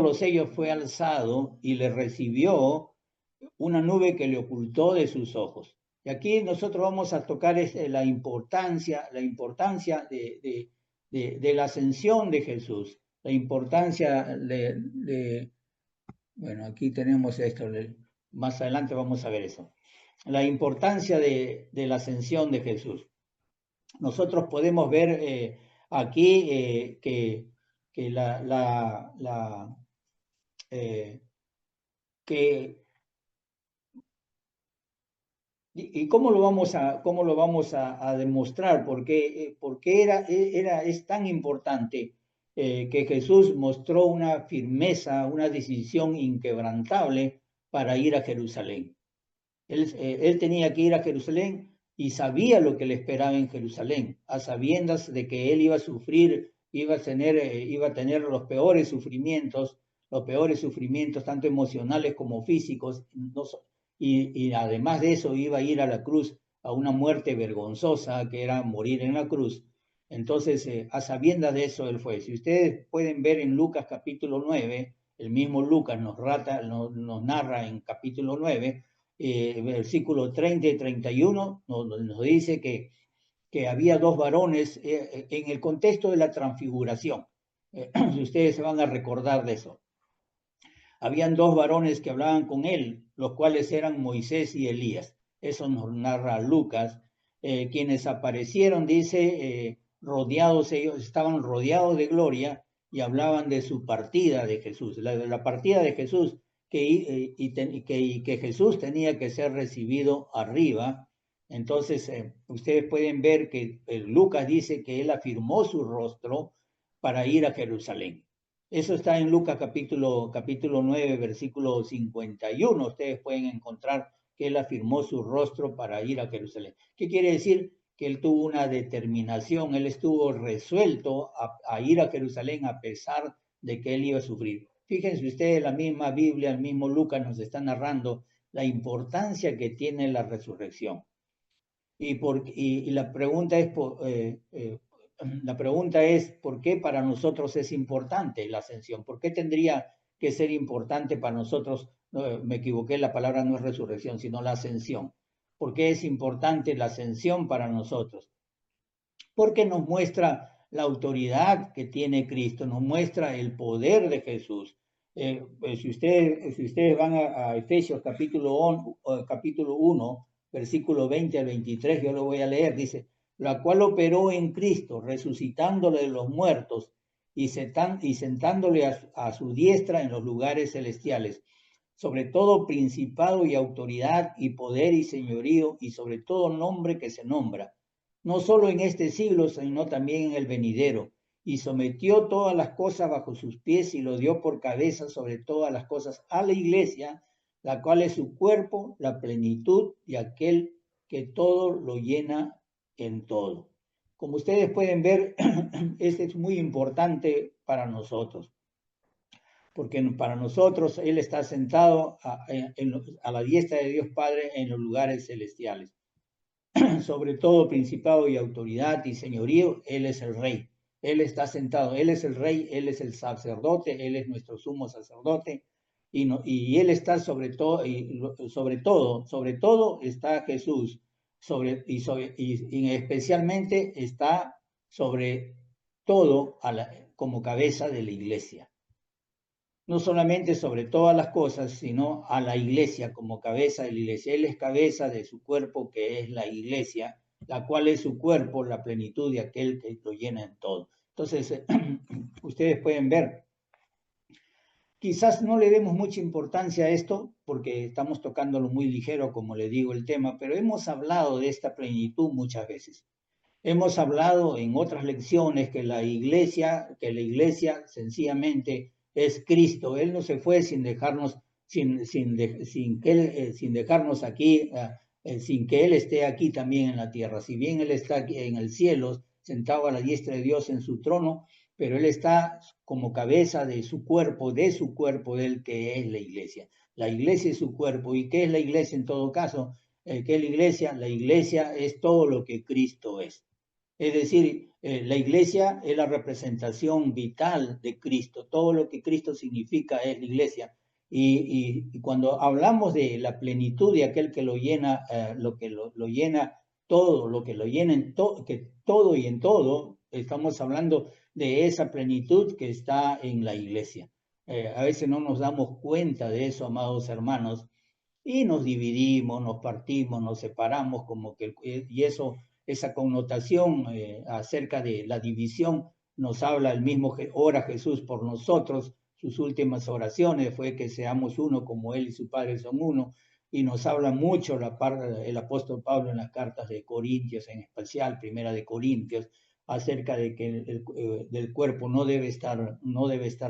los sellos fue alzado y le recibió una nube que le ocultó de sus ojos. Y aquí nosotros vamos a tocar la importancia de la ascensión de Jesús, la importancia bueno, aquí tenemos esto, más adelante vamos a ver eso. La importancia de la ascensión de Jesús. Nosotros podemos ver aquí que ¿Y cómo lo vamos a demostrar? Porque es tan importante que Jesús mostró una firmeza, una decisión inquebrantable para ir a Jerusalén. Él tenía que ir a Jerusalén y sabía lo que le esperaba en Jerusalén, a sabiendas de que él iba a sufrir, iba a tener los peores sufrimientos, tanto emocionales como físicos, y además de eso iba a ir a la cruz, a una muerte vergonzosa, que era morir en la cruz. Entonces, a sabiendas de eso, él fue. Si ustedes pueden ver en Lucas capítulo 9, el mismo Lucas nos narra en capítulo 9, versículos 30 y 31, nos dice que había dos varones en el contexto de la transfiguración. Si ustedes se van a recordar de eso. Habían dos varones que hablaban con él, los cuales eran Moisés y Elías. Eso nos narra Lucas. Quienes aparecieron, dice, rodeados, ellos estaban rodeados de gloria y hablaban de su partida de Jesús, la partida de Jesús, que Jesús tenía que ser recibido arriba. Entonces, ustedes pueden ver que Lucas dice que él afirmó su rostro para ir a Jerusalén. Eso está en Lucas capítulo 9, versículo 51. Ustedes pueden encontrar que él afirmó su rostro para ir a Jerusalén. ¿Qué quiere decir? Que él tuvo una determinación, él estuvo resuelto a ir a Jerusalén a pesar de que él iba a sufrir. Fíjense ustedes, la misma Biblia, el mismo Lucas nos está narrando la importancia que tiene la resurrección. Y la pregunta es, la pregunta es, ¿por qué para nosotros es importante la ascensión? ¿Por qué tendría que ser importante para nosotros? Me equivoqué, la palabra no es resurrección, sino la ascensión. ¿Por qué es importante la ascensión para nosotros? Porque nos muestra la autoridad que tiene Cristo, nos muestra el poder de Jesús. Si ustedes van a Efesios capítulo 1, versículo 20 al 23, yo lo voy a leer, dice, la cual operó en Cristo, resucitándole de los muertos y sentándole a su diestra en los lugares celestiales, sobre todo principado y autoridad y poder y señorío y sobre todo nombre que se nombra, no solo en este siglo, sino también en el venidero, y sometió todas las cosas bajo sus pies y lo dio por cabeza sobre todas las cosas a la iglesia, la cual es su cuerpo, la plenitud y aquel que todo lo llena en todo. Como ustedes pueden ver, este es muy importante para nosotros, porque para nosotros Él está sentado a la diestra de Dios Padre en los lugares celestiales. Sobre todo principado y autoridad y señorío, Él es el rey. Él está sentado, Él es el rey, Él es el sacerdote, Él es nuestro sumo sacerdote, y Él está sobre todo, sobre todo está Jesús, y especialmente está sobre todo como cabeza de la iglesia. No solamente sobre todas las cosas, sino a la iglesia como cabeza de la iglesia. Él es cabeza de su cuerpo, que es la iglesia, la cual es su cuerpo, la plenitud de aquel que lo llena en todo. Entonces, ustedes pueden ver, quizás no le demos mucha importancia a esto, porque estamos tocándolo muy ligero, como le digo, el tema, pero hemos hablado de esta plenitud muchas veces. Hemos hablado en otras lecciones que la iglesia sencillamente es Cristo. Él no se fue sin dejarnos, sin dejarnos aquí, sin que Él esté aquí también en la tierra. Si bien Él está aquí en el cielo, sentado a la diestra de Dios en su trono, pero Él está como cabeza de su cuerpo, del que es la iglesia. La iglesia es su cuerpo. ¿Y qué es la iglesia en todo caso? ¿Qué es la iglesia? La iglesia es todo lo que Cristo es. Es decir, la iglesia es la representación vital de Cristo. Todo lo que Cristo significa es la iglesia. Y cuando hablamos de la plenitud de aquel que lo llena, lo que lo llena todo, lo que lo llena que todo y en todo, estamos hablando de esa plenitud que está en la iglesia. A veces no nos damos cuenta de eso, amados hermanos, y nos dividimos, nos partimos, nos separamos, y esa connotación acerca de la división nos habla el mismo, ora Jesús por nosotros, sus últimas oraciones fue que seamos uno como Él y su Padre son uno, y nos habla mucho el apóstol Pablo en las cartas de Corintios, en especial, primera de Corintios, acerca de que del cuerpo no debe estar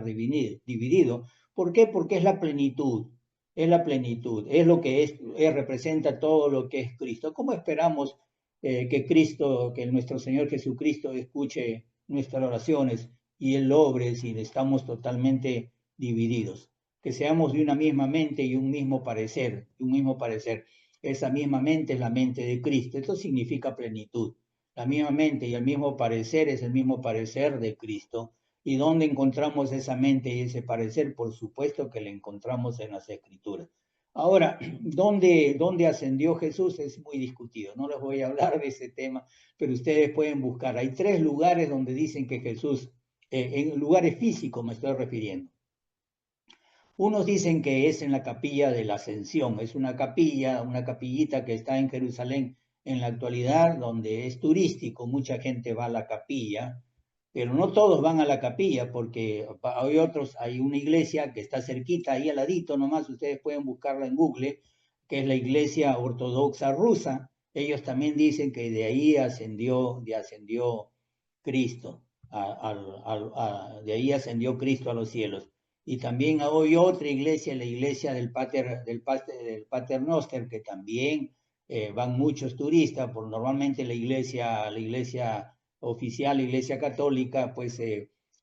dividido. ¿Por qué? Porque es la plenitud. Es la plenitud, es lo que representa todo lo que es Cristo. ¿Cómo esperamos que nuestro Señor Jesucristo escuche nuestras oraciones y Él obre si estamos totalmente divididos? Que seamos de una misma mente y un mismo parecer, Esa misma mente es la mente de Cristo. Esto significa plenitud. la misma mente y el mismo parecer es el mismo parecer de Cristo. ¿Y dónde encontramos esa mente y ese parecer? Por supuesto que le encontramos en las Escrituras. Ahora, ¿dónde ascendió Jesús? Es muy discutido. No les voy a hablar de ese tema, pero ustedes pueden buscar. Hay 3 lugares donde dicen que Jesús, en lugares físicos me estoy refiriendo. Unos dicen que es en la capilla de la Ascensión, es una capillita que está en Jerusalén en la actualidad, donde es turístico, mucha gente va a la capilla, pero no todos van a la capilla, porque hay una iglesia que está cerquita, ahí al ladito nomás, ustedes pueden buscarla en Google, que es la iglesia ortodoxa rusa. Ellos también dicen que de ahí ascendió Cristo, de ahí ascendió Cristo a los cielos. Y también hay otra iglesia, la iglesia del Pater Noster, que también van muchos turistas, por normalmente la iglesia oficial, la iglesia católica, pues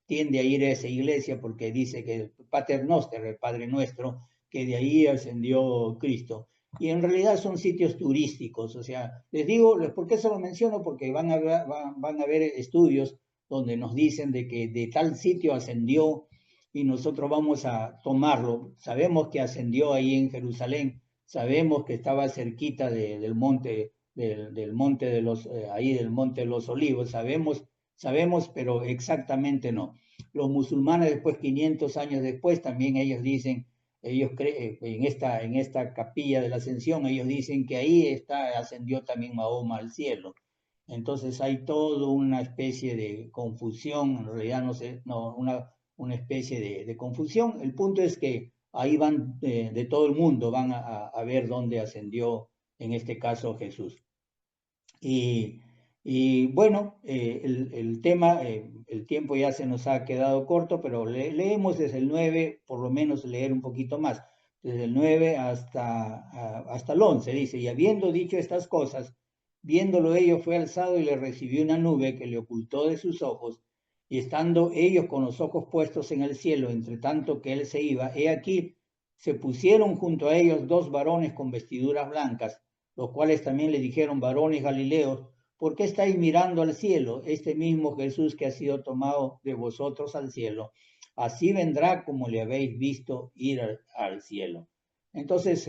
tiende a ir a esa iglesia porque dice que el Pater Noster, el Padre Nuestro, que de ahí ascendió Cristo. Y en realidad son sitios turísticos, o sea, les digo, ¿por qué se lo menciono? Porque van a ver estudios donde nos dicen de que de tal sitio ascendió y nosotros vamos a tomarlo. Sabemos que ascendió ahí en Jerusalén, sabemos que estaba cerquita del monte de los ahí del monte de los Olivos, sabemos, pero exactamente no. Los musulmanes después 500 años después también ellos dicen, ellos creen en esta capilla de la Ascensión, ellos dicen que ahí ascendió también Mahoma al cielo. Entonces hay toda una especie de confusión, en realidad no sé, no, una especie de confusión. El punto es que ahí van de todo el mundo, van a ver dónde ascendió, en este caso, Jesús. Y bueno, el tema, el tiempo ya se nos ha quedado corto, pero leemos desde el 9, por lo menos leer un poquito más, desde el 9 hasta el 11, dice, y habiendo dicho estas cosas, viéndolo ellos fue alzado y le recibió una nube que le ocultó de sus ojos, y estando ellos con los ojos puestos en el cielo, entre tanto que él se iba, he aquí, se pusieron junto a ellos 2 varones con vestiduras blancas, los cuales también le dijeron, varones galileos, ¿por qué estáis mirando al cielo? Este mismo Jesús que ha sido tomado de vosotros al cielo, así vendrá como le habéis visto ir al cielo. Entonces,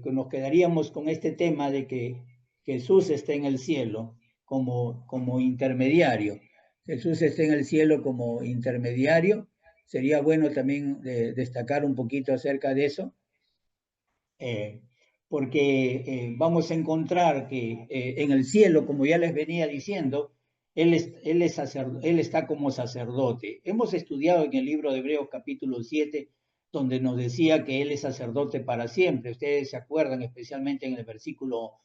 nos quedaríamos con este tema de que Jesús está en el cielo como intermediario. Jesús está en el cielo como intermediario. Sería bueno también destacar un poquito acerca de eso. Porque vamos a encontrar que en el cielo, como ya les venía diciendo, él está como sacerdote. Hemos estudiado en el libro de Hebreos capítulo 7, donde nos decía que Él es sacerdote para siempre. Ustedes se acuerdan especialmente en el versículo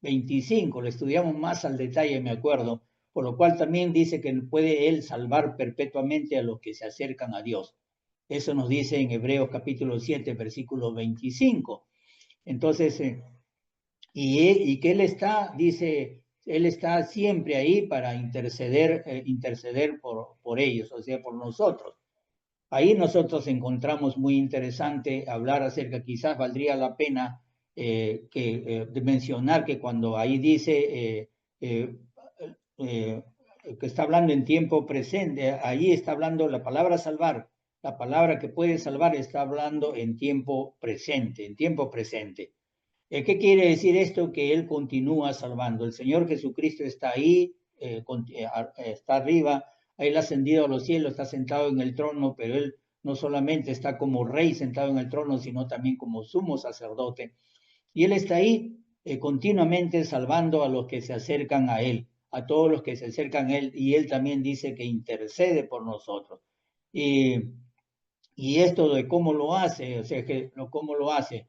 25, lo estudiamos más al detalle, me acuerdo, por lo cual también dice que puede Él salvar perpetuamente a los que se acercan a Dios. Eso nos dice en Hebreos capítulo 7, versículo 25. Entonces, y que Él está, dice, Él está siempre ahí para interceder por ellos, o sea, por nosotros. Ahí nosotros encontramos muy interesante hablar acerca, quizás valdría la pena de mencionar que cuando ahí dice que está hablando en tiempo presente, ahí está hablando la palabra salvar, la palabra que puede salvar está hablando en tiempo presente, en tiempo presente. ¿Qué quiere decir esto? Que Él continúa salvando. El Señor Jesucristo está ahí, está arriba, Él ha ascendido a los cielos, está sentado en el trono, pero Él no solamente está como rey sentado en el trono, sino también como sumo sacerdote. Y Él está ahí continuamente salvando a los que se acercan a Él, a todos los que se acercan a Él, y Él también dice que intercede por nosotros. Y esto de cómo lo hace, o sea, cómo lo hace.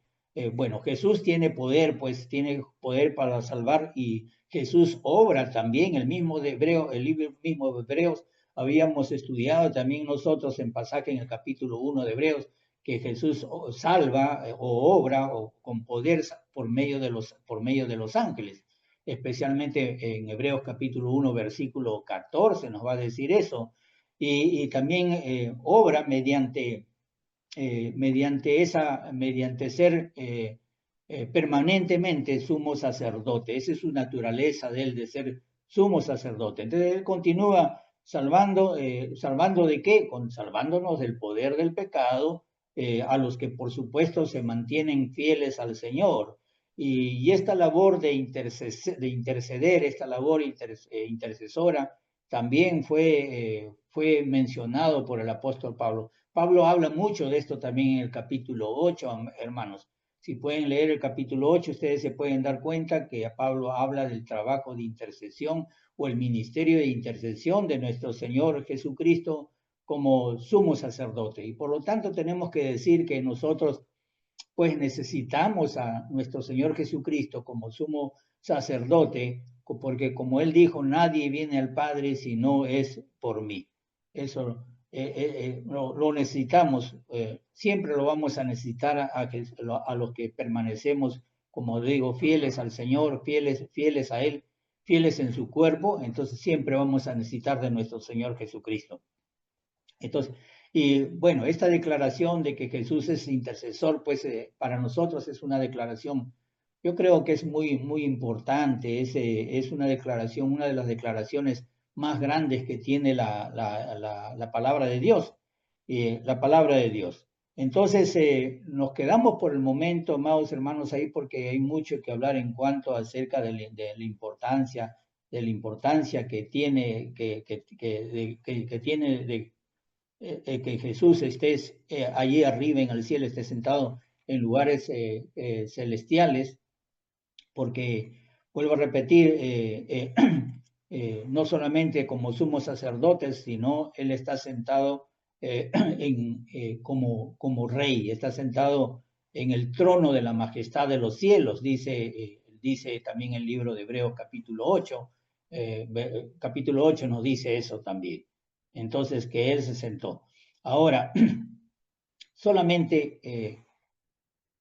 Bueno, Jesús tiene poder, pues tiene poder para salvar y Jesús obra también, el mismo de Hebreo, el libro mismo de Hebreos, habíamos estudiado también nosotros en pasaje en el capítulo 1 de Hebreos, que Jesús salva o obra o con poder por medio de los ángeles, especialmente en Hebreos capítulo 1 versículo 14 nos va a decir eso, y también obra mediante ser permanentemente sumo sacerdote. Esa es su naturaleza de él, de ser sumo sacerdote. Entonces él continúa salvando, ¿salvando de qué? Salvándonos del poder del pecado, a los que por supuesto se mantienen fieles al Señor. Y esta labor de interceder, esta labor intercesora, también fue mencionado por el apóstol Pablo. Pablo habla mucho de esto también en el capítulo 8, hermanos. Si pueden leer el capítulo 8, ustedes se pueden dar cuenta que Pablo habla del trabajo de intercesión o el ministerio de intercesión de nuestro Señor Jesucristo como sumo sacerdote. Y por lo tanto tenemos que decir que nosotros pues necesitamos a nuestro Señor Jesucristo como sumo sacerdote, porque como Él dijo, nadie viene al Padre si no es por mí. Eso lo necesitamos, siempre lo vamos a necesitar a los que permanecemos, como digo, fieles al Señor, fieles a Él, fieles en su cuerpo, entonces siempre vamos a necesitar de nuestro Señor Jesucristo. Entonces, y bueno, esta declaración de que Jesús es intercesor, pues para nosotros es una declaración, yo creo que es muy importante, es una declaración, una de las declaraciones más grandes que tiene la palabra de Dios, la palabra de Dios. Entonces, nos quedamos por el momento, amados hermanos, ahí porque hay mucho que hablar en cuanto acerca de la importancia que tiene, que tiene que Jesús esté allí arriba en el cielo, esté sentado en lugares celestiales, porque, vuelvo a repetir, no solamente como sumos sacerdotes, sino Él está sentado como rey, está sentado en el trono de la majestad de los cielos, dice también el libro de Hebreos capítulo 8, capítulo 8 nos dice eso también. Entonces, que Él se sentó. Ahora, solamente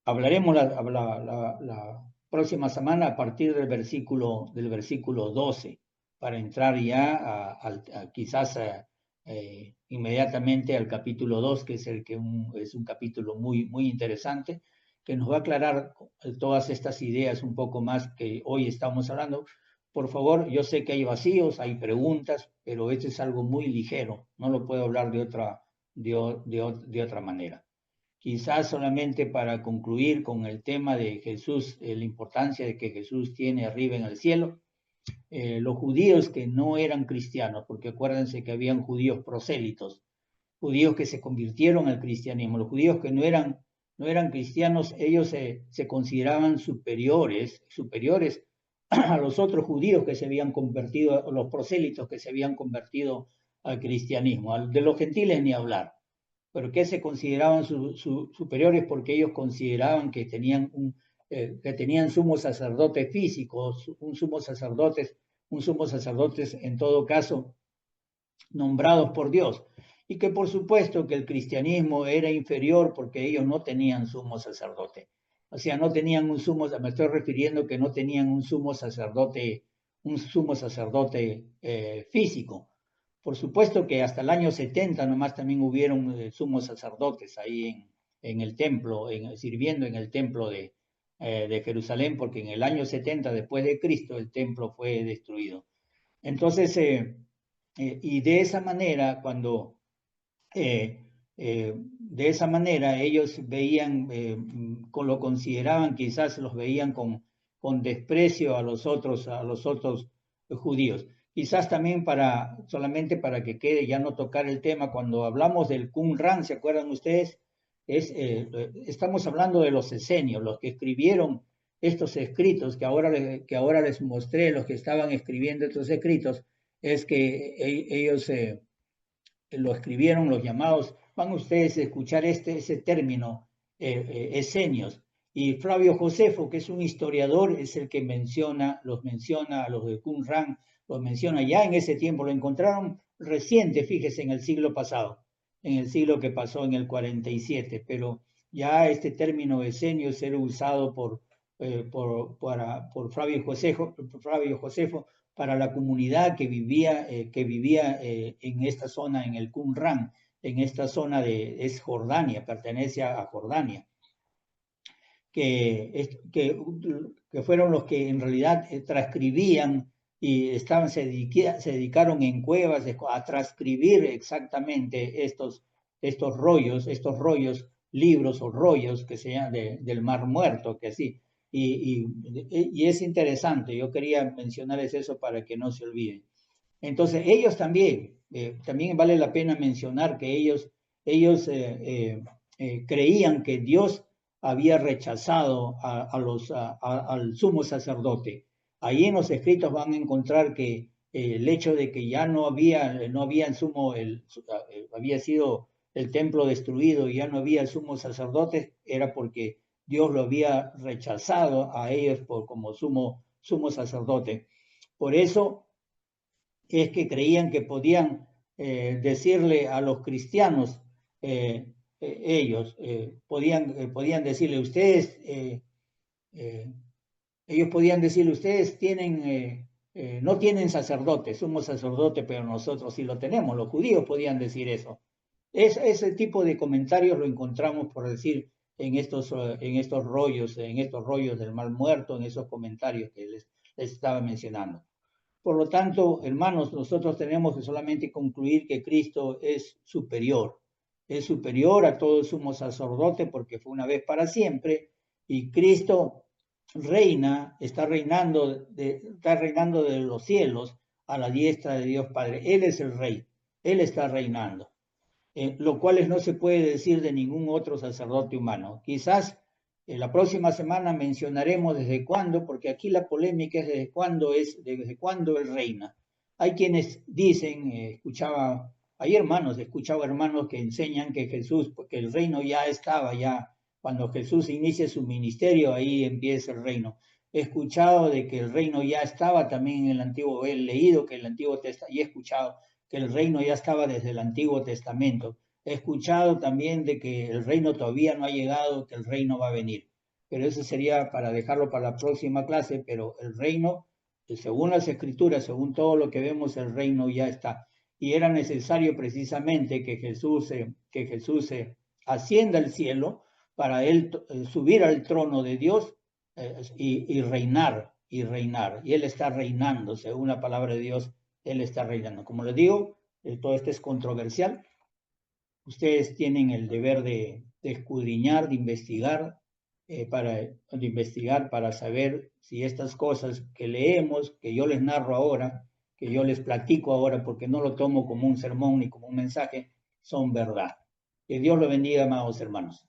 hablaremos la próxima semana a partir del versículo 12, para entrar ya quizás inmediatamente al capítulo 2, que es es un capítulo muy interesante, que nos va a aclarar todas estas ideas un poco más que hoy estamos hablando. Por favor, yo sé que hay vacíos, hay preguntas, pero esto es algo muy ligero, no lo puedo hablar de otra manera. Quizás solamente para concluir con el tema de Jesús, la importancia de que Jesús tiene arriba en el cielo, los judíos que no eran cristianos, porque acuérdense que habían judíos prosélitos, judíos que se convirtieron al cristianismo, los judíos que no eran cristianos, ellos se consideraban superiores a los otros judíos que se habían convertido, los prosélitos que se habían convertido al cristianismo, de los gentiles ni hablar. Pero que se consideraban superiores porque ellos consideraban que tenían sumos sacerdotes físicos, un sumo sacerdotes en todo caso nombrados por Dios, y que por supuesto que el cristianismo era inferior porque ellos no tenían sumo sacerdote. O sea, no tenían me estoy refiriendo que no tenían un sumo sacerdote físico. Por supuesto que hasta el año 70 nomás también hubieron sumos sacerdotes ahí en el templo, sirviendo en el templo de Jerusalén, porque en el año 70 después de Cristo el templo fue destruido. Entonces, y de esa manera, de esa manera ellos veían, lo consideraban, quizás los veían con desprecio a los otros judíos. Quizás también solamente para que quede, ya no tocar el tema, cuando hablamos del Qumran, ¿se acuerdan ustedes? Estamos hablando de los esenios, los que escribieron estos escritos que ahora les mostré, los que estaban escribiendo estos escritos, es que ellos lo escribieron los llamados, van ustedes a escuchar ese término, esenios. Y Flavio Josefo, que es un historiador, es el que los menciona a los de Qumran, los menciona ya en ese tiempo, lo encontraron reciente, fíjese, en el siglo pasado, en el siglo que pasó en el 47, pero ya este término esenios era usado por Flavio Josefo para la comunidad que vivía en esta zona, en el Qumran, en esta zona es Jordania, pertenece a Jordania. que fueron los que en realidad transcribían y se dedicaron en cuevas a transcribir exactamente estos rollos, libros o rollos que se llaman del Mar Muerto, que así. Y es interesante, yo quería mencionarles eso para que no se olviden. Entonces, ellos también vale la pena mencionar que ellos creían que Dios había rechazado al sumo sacerdote. Ahí en los escritos van a encontrar que el hecho de que ya no había el sumo, había sido el templo destruido y ya no había el sumo sacerdote, era porque Dios lo había rechazado a ellos como sumo sacerdote. Por eso es que creían que podían decirle a los cristianos, ellos podían decirle, ellos podían decirle, ustedes no tienen sacerdote, somos sacerdote, pero nosotros sí lo tenemos, los judíos podían decir eso. Ese tipo de comentarios lo encontramos, por decir, en estos rollos del Mar Muerto, en esos comentarios que les estaba mencionando. Por lo tanto, hermanos, nosotros tenemos que solamente concluir que Cristo es superior a todo sumo sacerdote porque fue una vez para siempre, y Cristo está reinando de los cielos a la diestra de Dios Padre. Él es el rey, Él está reinando, lo cual no se puede decir de ningún otro sacerdote humano. Quizás la próxima semana mencionaremos desde cuándo, porque aquí la polémica es desde cuándo Él reina. Hay quienes dicen, escuchaba hermanos que enseñan que que el reino ya estaba, cuando Jesús inicia su ministerio, ahí empieza el reino. He escuchado de que el reino ya estaba también en el Antiguo, he leído que el Antiguo Testamento, y he escuchado que el reino ya estaba desde el Antiguo Testamento. He escuchado también de que el reino todavía no ha llegado, que el reino va a venir. Pero eso sería para dejarlo para la próxima clase, pero el reino, según las escrituras, según todo lo que vemos, el reino ya está. Y era necesario precisamente que Jesús ascienda al cielo para él subir al trono de Dios y reinar, y reinar. Y él está reinando, según la palabra de Dios, él está reinando. Como les digo, todo esto es controversial. Ustedes tienen el deber de escudriñar, de investigar para saber si estas cosas que leemos, que yo les narro ahora, que yo les platico ahora, porque no lo tomo como un sermón ni como un mensaje, son verdad. Que Dios lo bendiga, amados hermanos.